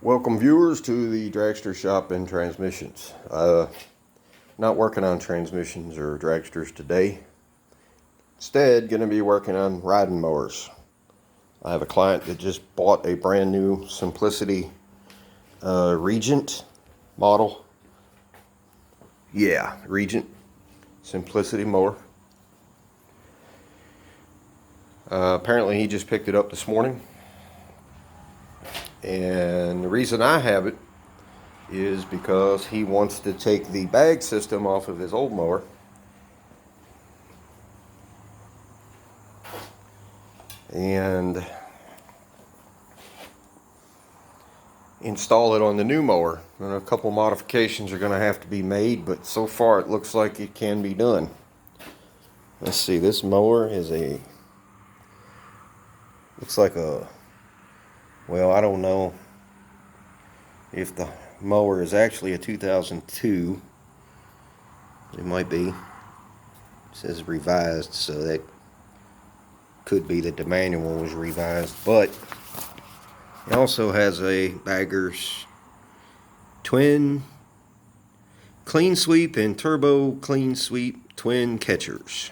Welcome viewers to the Dragster Shop and Transmissions. Not working on transmissions or dragsters today. Instead, going to be working on riding mowers. I have a client that just bought a brand new Simplicity Regent model. Yeah, Regent Simplicity mower. Apparently he just picked it up this morning. And the reason I have it is because he wants to take the bag system off of his old mower and install it on the new mower. And a couple modifications are going to have to be made, but so far it looks like it can be done. Let's see, this mower is looks like a, well, I don't know if the mower is actually a 2002. It might be. It says revised, so that could be that the manual was revised. But it also has a Bagger's twin clean sweep and turbo clean sweep twin catchers.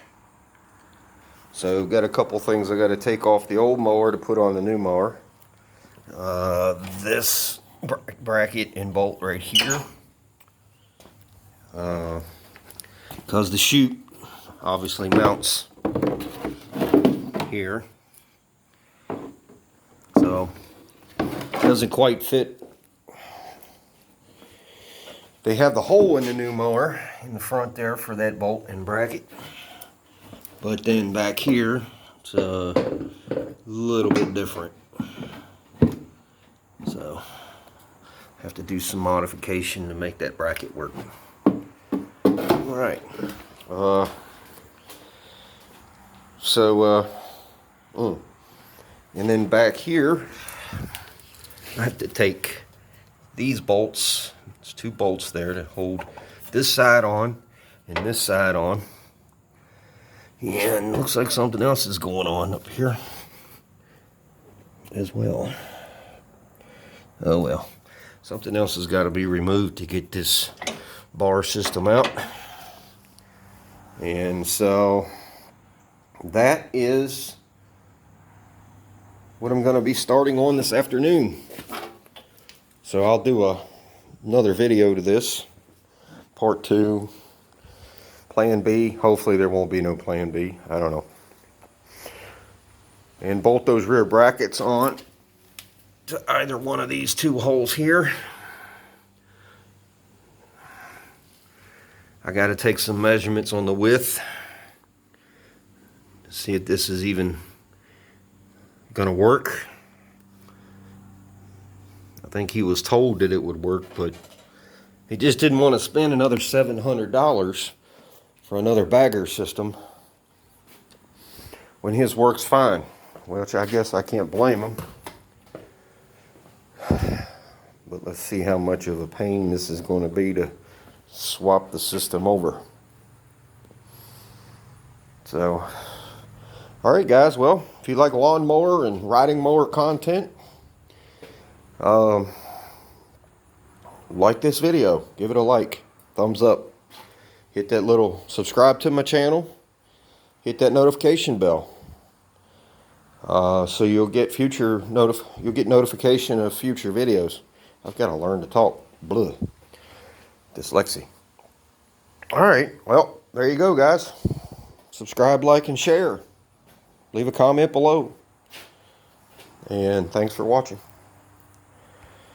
So got a couple things I got to take off the old mower to put on the new mower. This bracket and bolt right here, because the chute obviously mounts here, so it doesn't quite fit. They have the hole in the new mower in the front there for that bolt and bracket, but then back here it's a little bit different. So have to do some modification to make that bracket work. Alright. And then back here I have to take these bolts. There's two bolts there to hold this side on and this side on. And looks like something else is going on up here as well. Oh well, something else has got to be removed to get this bar system out. And so that is what I'm going to be starting on this afternoon. So I'll do another video to this, part 2, plan B. Hopefully there won't be no plan B, I don't know. And bolt those rear brackets on to either one of these two holes here. I got to take some measurements on the width to see if this is even gonna work. I think he was told that it would work, but he just didn't want to spend another $700 for another bagger system when his works fine, which I guess I can't blame him. But let's see how much of a pain this is going to be to swap the system over. So, alright guys, well, if you like lawnmower and riding mower content, like this video, give it a like, thumbs up, hit that little subscribe to my channel, hit that notification bell. So you'll get notification of future videos. I've got to learn to talk. Blah. Dyslexia. Alright, well, there you go, guys. Subscribe, like, and share. Leave a comment below. And thanks for watching.